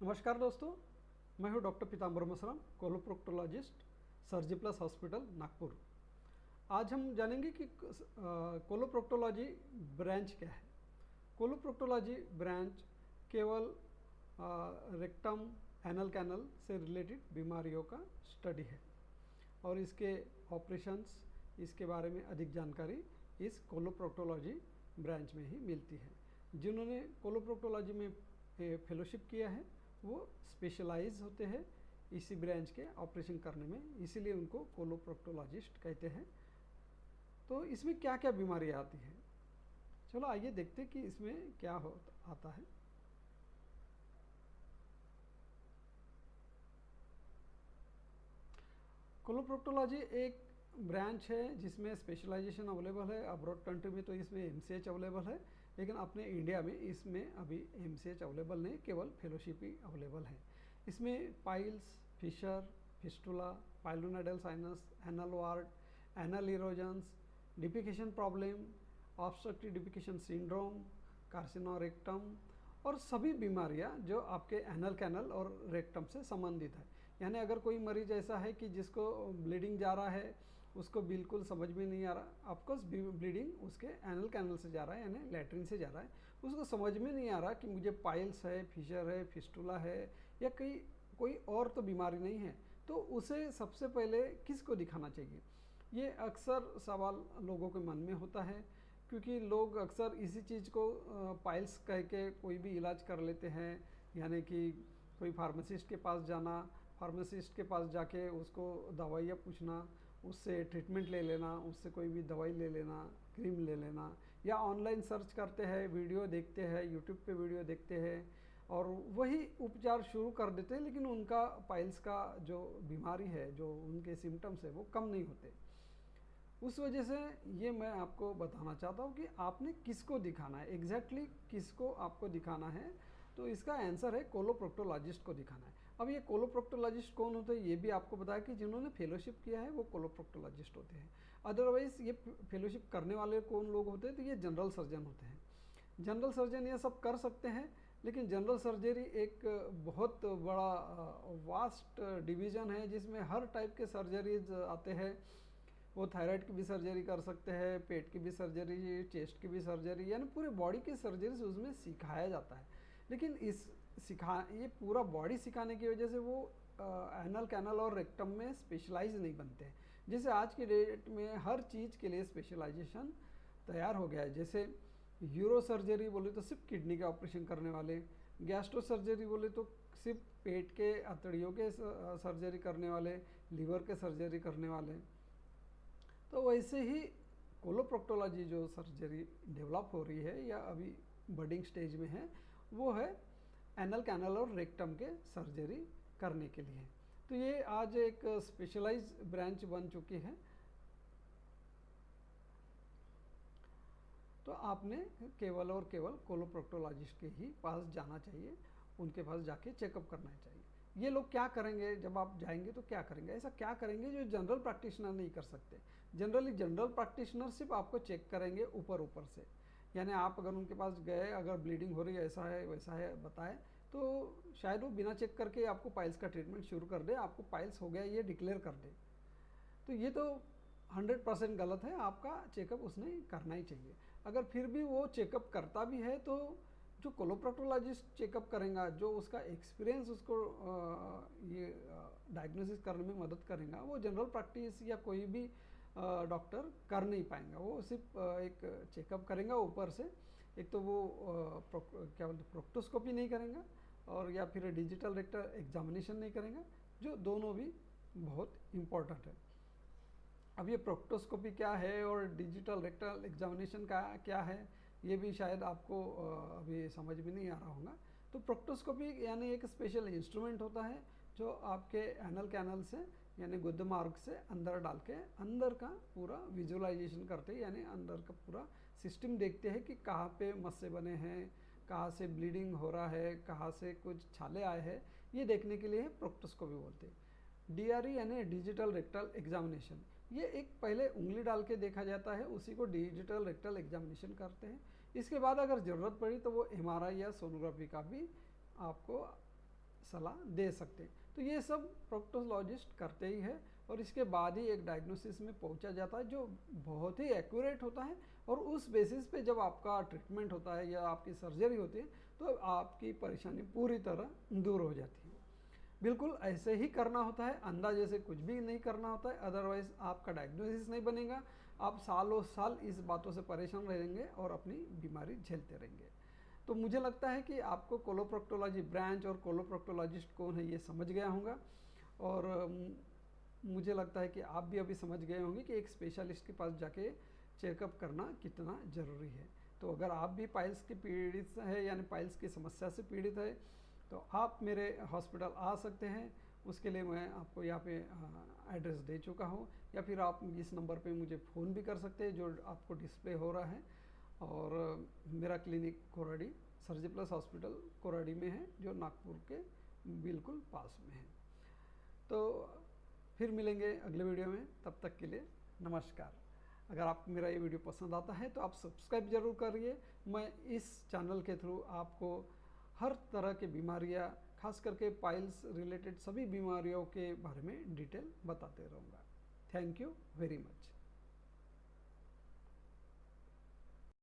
नमस्कार दोस्तों, मैं हूं डॉक्टर पीताम्बर मसराम, कोलोप्रोक्टोलॉजिस्ट, सर्जी प्लस हॉस्पिटल नागपुर। आज हम जानेंगे कि कोलोप्रोक्टोलॉजी ब्रांच क्या है। कोलोप्रोक्टोलॉजी ब्रांच केवल रेक्टम एनल कैनल से रिलेटेड बीमारियों का स्टडी है और इसके ऑपरेशंस, इसके बारे में अधिक जानकारी इस कोलोप्रोक्टोलॉजी ब्रांच में ही मिलती है। जिन्होंने कोलोप्रोक्टोलॉजी में फेलोशिप किया है वो स्पेशलाइज होते हैं इसी ब्रांच के ऑपरेशन करने में, इसीलिए उनको कोलोप्रोक्टोलॉजिस्ट कहते हैं। तो इसमें क्या क्या बीमारियां आती हैं, चलो आइए देखते हैं कि इसमें क्या आता है। कोलोप्रोक्टोलॉजी एक ब्रांच है जिसमें स्पेशलाइजेशन अवेलेबल है। अब्रॉड कंट्री में तो इसमें एमसीएच अवेलेबल है, लेकिन अपने इंडिया में इसमें अभी एमसीएच अवेलेबल नहीं, केवल फेलोशिप ही अवेलेबल है। इसमें piles, fissure, fistula, pilonidal sinus, anal wart, anal erosions, defecation problem, obstructive defecation syndrome, carcino rectum और सभी बीमारियां जो आपके एनल कैनल और रेक्टम से संबंधित है। यानी अगर कोई मरीज ऐसा है कि जिसको ब्लीडिंग जा रहा है, उसको बिल्कुल समझ में नहीं आ रहा, ऑफकोर्स ब्लीडिंग उसके एनल कैनल से जा रहा है यानी लैट्रिन से जा रहा है, उसको समझ में नहीं आ रहा कि मुझे पाइल्स है, फिशर है, फिस्टुला है या कोई और तो बीमारी नहीं है, तो उसे सबसे पहले किसको दिखाना चाहिए, ये अक्सर सवाल लोगों के मन में होता है। क्योंकि लोग अक्सर इसी चीज़ को पाइल्स कह के कोई भी इलाज कर लेते हैं। यानी कि कोई फार्मासिस्ट के पास जाना, फार्मासिस्ट के पास जाके उसको दवाइयाँ पूछना, उससे ट्रीटमेंट ले लेना, उससे कोई भी दवाई ले लेना, क्रीम ले लेना, या ऑनलाइन सर्च करते हैं, वीडियो देखते हैं, यूट्यूब पे वीडियो देखते हैं और वही उपचार शुरू कर देते हैं, लेकिन उनका पाइल्स का जो बीमारी है, जो उनके सिम्टम्स है वो कम नहीं होते। उस वजह से ये मैं आपको बताना चाहता हूँ कि आपने किसको दिखाना है, एग्जैक्टली किसको आपको दिखाना है। तो इसका आंसर है कोलोप्रोक्टोलॉजिस्ट को दिखाना है। अब ये कोलोप्रोक्टोलॉजिस्ट कौन होते हैं ये भी आपको बताया कि जिन्होंने फेलोशिप किया है वो कोलोप्रोक्टोलॉजिस्ट होते हैं। अदरवाइज ये फेलोशिप करने वाले कौन लोग होते हैं, तो ये जनरल सर्जन होते हैं। जनरल सर्जन ये सब कर सकते हैं, लेकिन जनरल सर्जरी एक बहुत बड़ा वास्ट डिवीज़न है जिसमें हर टाइप के सर्जरीज आते हैं। वो थायराइड की भी सर्जरी कर सकते हैं, पेट की भी सर्जरी, चेस्ट की भी सर्जरी, यानी पूरे बॉडी की सर्जरीज उसमें सिखाया जाता है। लेकिन ये पूरा बॉडी सिखाने की वजह से वो एनल कैनल और रेक्टम में स्पेशलाइज नहीं बनते हैं। जैसे आज की डेट में हर चीज़ के लिए स्पेशलाइजेशन तैयार हो गया है। जैसे यूरो सर्जरी बोले तो सिर्फ किडनी का ऑपरेशन करने वाले, गैस्ट्रो सर्जरी बोले तो सिर्फ पेट के अतड़ियों के सर्जरी करने वाले, लीवर के सर्जरी करने वाले। तो वैसे ही कोलोप्रोक्टोलॉजी जो सर्जरी डेवलप हो रही है या अभी बडिंग स्टेज में है, वो है एनल कैनल और रेक्टम के सर्जरी करने के लिए। तो ये आज एक स्पेशलाइज ब्रांच बन चुकी है। तो आपने केवल और केवल कोलोप्रोक्टोलॉजिस्ट के ही पास जाना चाहिए, उनके पास जाके चेकअप करना चाहिए। ये लोग क्या करेंगे, जब आप जाएंगे तो क्या करेंगे, ऐसा क्या करेंगे जो जनरल प्रैक्टिशनर नहीं कर सकते। जनरल प्रैक्टिशनर सिर्फ आपको चेक करेंगे ऊपर ऊपर से। यानी आप अगर उनके पास गए, अगर ब्लीडिंग हो रही है, ऐसा है वैसा है बताए, तो शायद वो बिना चेक करके आपको पाइल्स का ट्रीटमेंट शुरू कर दे, आपको पाइल्स हो गया ये डिक्लेयर कर दे। तो ये तो 100% गलत है। आपका चेकअप उसने करना ही चाहिए। अगर फिर भी वो चेकअप करता भी है तो जो कोलोप्रोक्टोलॉजिस्ट चेकअप करेगा, जो उसका एक्सपीरियंस उसको ये डायग्नोसिस करने में मदद करेगा, वो जनरल प्रैक्टिस या कोई भी डॉक्टर कर नहीं पाएंगा। वो सिर्फ एक चेकअप करेगा ऊपर से। एक तो वो क्या बोलते प्रोक्टोस्कोपी नहीं करेगा और या फिर डिजिटल रेक्टल एग्जामिनेशन नहीं करेगा, जो दोनों भी बहुत इम्पोर्टेंट है। अब ये प्रोक्टोस्कोपी क्या है और डिजिटल रेक्टल एग्जामिनेशन का क्या है, ये भी शायद आपको अभी समझ में नहीं आ रहा होगा। तो प्रोक्टोस्कोपी यानी एक स्पेशल इंस्ट्रूमेंट होता है जो आपके एनल कैनल से यानी गुद मार्ग से अंदर डाल के अंदर का पूरा विजुअलाइजेशन करते हैं, यानी अंदर का पूरा सिस्टम देखते हैं कि कहाँ पे मस्से बने हैं, कहाँ से ब्लीडिंग हो रहा है, कहाँ से कुछ छाले आए हैं, ये देखने के लिए प्रोक्टोस्कोपी बोलते हैं। डीआरई यानी डिजिटल रेक्टल एग्जामिनेशन, ये एक पहले उंगली डाल के देखा जाता है, उसी को डिजिटल रेक्टल एग्जामिनेशन करते हैं। इसके बाद अगर ज़रूरत पड़ी तो वो एमआरआई या सोनोग्राफी का भी आपको सलाह दे सकते हैं। तो ये सब प्रोक्टोलॉजिस्ट करते ही है और इसके बाद ही एक डायग्नोसिस में पहुंचा जाता है जो बहुत ही एक्यूरेट होता है। और उस बेसिस पे जब आपका ट्रीटमेंट होता है या आपकी सर्जरी होती है तो आपकी परेशानी पूरी तरह दूर हो जाती है। बिल्कुल ऐसे ही करना होता है, अंदाजे से कुछ भी नहीं करना होता है, अदरवाइज आपका डायग्नोसिस नहीं बनेगा। आप सालों साल इस बातों से परेशान रहेंगे और अपनी बीमारी झेलते रहेंगे। तो मुझे लगता है कि आपको कोलोप्रोक्टोलॉजी ब्रांच और कोलोप्रोक्टोलॉजिस्ट कौन है ये समझ गया होगा। और मुझे लगता है कि आप भी अभी समझ गए होंगे कि एक स्पेशलिस्ट के पास जाके चेकअप करना कितना ज़रूरी है। तो अगर आप भी पाइल्स की पीड़ित है यानी पाइल्स की समस्या से पीड़ित है तो आप मेरे हॉस्पिटल आ सकते हैं। उसके लिए मैं आपको यहाँ पे एड्रेस दे चुका हूँ, या फिर आप इस नंबर पे मुझे फ़ोन भी कर सकते हैं जो आपको डिस्प्ले हो रहा है। और मेरा clinic Koradi surgi plus hospital Koradi में है जो नागपुर के बिल्कुल पास में है। तो फिर मिलेंगे अगले वीडियो में, तब तक के लिए नमस्कार। अगर आपको मेरा ये वीडियो पसंद आता है तो आप सब्सक्राइब जरूर करिए। मैं इस चैनल के थ्रू आपको हर तरह की बीमारियां, खास करके पाइल्स रिलेटेड सभी बीमारियों के बारे में डिटेल बताते रहूँगा। Thank you very much.